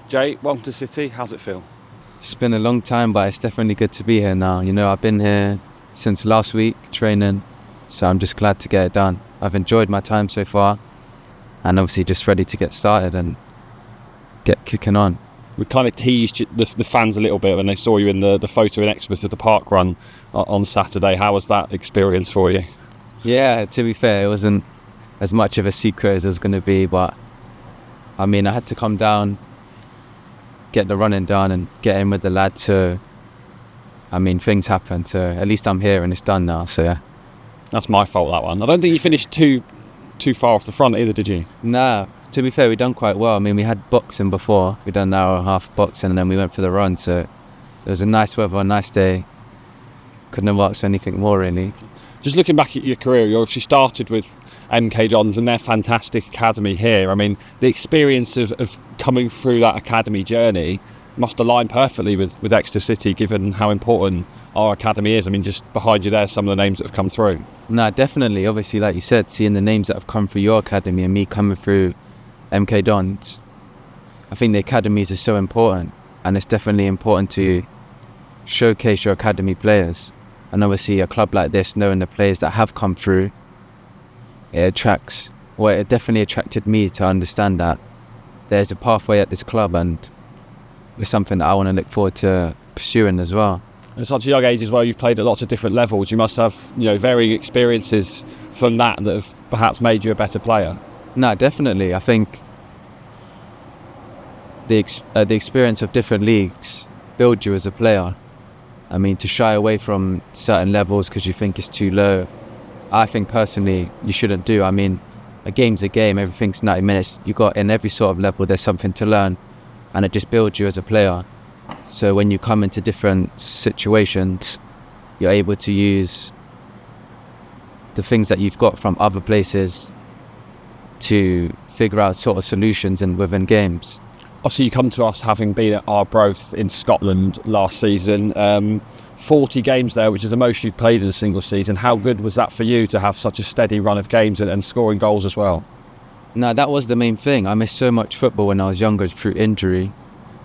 Jay, welcome to City. How's it feel? It's been a long time, but it's definitely good to be here now. I've been here since last week training, so I'm just glad to get it done. I've enjoyed my time so far, and obviously just ready to get started and get kicking on. We kind of teased the fans a little bit when they saw you in the photo in Exeter, the park run on Saturday. How was that experience for you? Yeah, to be fair, it wasn't as much of a secret as it was going to be, but I had to come down, get the running done and get in with the lads. So things happen, so at least I'm here and it's done now, so yeah. That's my fault, that one. I don't think you finished too far off the front either, did you? Nah, to be fair, we done quite well. We had boxing before. We done an hour and a half boxing and then we went for the run, so it was a nice weather, a nice day. Couldn't have asked for anything more, really. Just looking back at your career, you obviously started with MK Dons and their fantastic academy here. The experience of coming through that academy journey must align perfectly with Exeter City, given how important our academy is. Just behind you there, some of the names that have come through. No, definitely. Obviously, like you said, seeing the names that have come through your academy and me coming through MK Dons, I think the academies are so important, and it's definitely important to showcase your academy players. And obviously a club like this, knowing the players that have come through, it definitely attracted me to understand that there's a pathway at this club, and it's something that I want to look forward to pursuing as well. At such a young age as well, you've played at lots of different levels. You must have varying experiences from that have perhaps made you a better player. No, definitely. I think the experience of different leagues build you as a player. To shy away from certain levels because you think it's too low, I think personally you shouldn't do. A game's a game, everything's 90 minutes. In every sort of level there's something to learn, and it just builds you as a player. So when you come into different situations, you're able to use the things that you've got from other places to figure out sort of solutions within games. Obviously, you come to us having been at Arbroath in Scotland last season. 40 games there, which is the most you've played in a single season. How good was that for you to have such a steady run of games and scoring goals as well? No, that was the main thing. I missed so much football when I was younger through injury.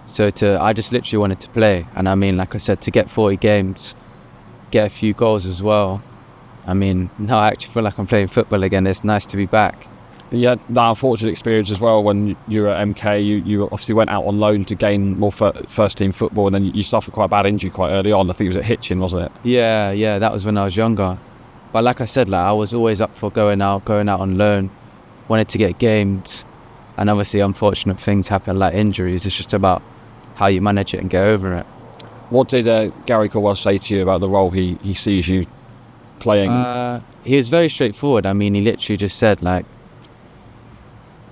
So I just literally wanted to play. And like I said, to get 40 games, get a few goals as well. Now I actually feel like I'm playing football again. It's nice to be back. You had that unfortunate experience as well when you were at MK. You obviously went out on loan to gain more first team football, and then you suffered quite a bad injury quite early on. I think it was at Hitchin, wasn't it? Yeah, that was when I was younger. But like I said, I was always up for going out on loan, wanted to get games, and obviously unfortunate things happen like injuries. It's just about how you manage it and get over it. What did Gary Caldwell say to you about the role he sees you playing? He was very straightforward. He literally just said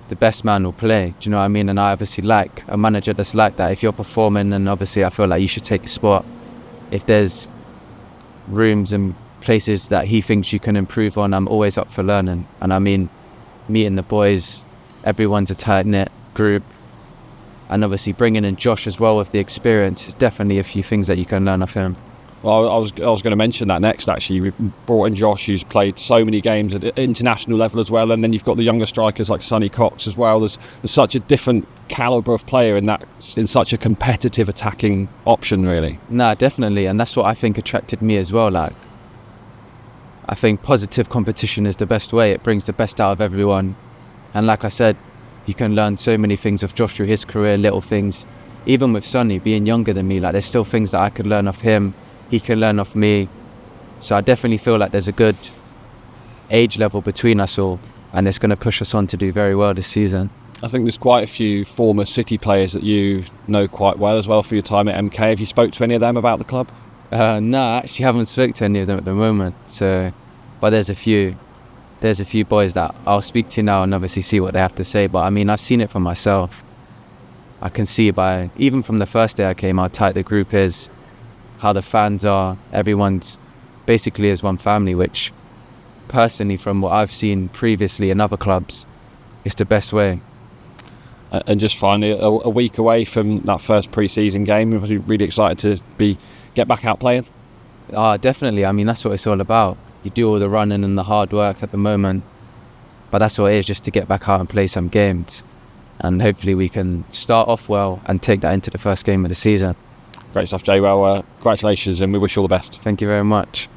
the best man will play. Do you know what I mean? And I obviously like a manager that's like that. If you're performing, and obviously I feel like you should take a spot. If there's rooms and places that he thinks you can improve on, I'm always up for learning. And meeting the boys, everyone's a tight-knit group. And obviously bringing in Josh as well with the experience is definitely a few things that you can learn off him. Well, I was going to mention that next, actually. We brought in Josh, who's played so many games at international level as well, and then you've got the younger strikers like Sonny Cox as well. There's such a different calibre of player in such a competitive attacking option, really. Nah, definitely, and that's what I think attracted me as well. I think positive competition is the best way. It brings the best out of everyone, and like I said, you can learn so many things of Josh through his career, little things. Even with Sonny being younger than me, there's still things that I could learn off him. He can learn off me. So I definitely feel like there's a good age level between us all, and it's going to push us on to do very well this season. I think there's quite a few former City players that you know quite well as well for your time at MK. Have you spoke to any of them about the club? No, I actually haven't spoken to any of them at the moment. But there's a few boys that I'll speak to now and obviously see what they have to say. But I've seen it for myself. I can see even from the first day I came, how tight the group is, how the fans are. Everyone's basically as one family, which personally, from what I've seen previously in other clubs, is the best way. And just finally, a week away from that first pre-season game, you're really excited to get back out playing? Definitely. That's what it's all about. You do all the running and the hard work at the moment, but that's what it is, just to get back out and play some games. and hopefully we can start off well and take that into the first game of the season. Great stuff, Jay. Well, congratulations, and we wish you all the best. Thank you very much.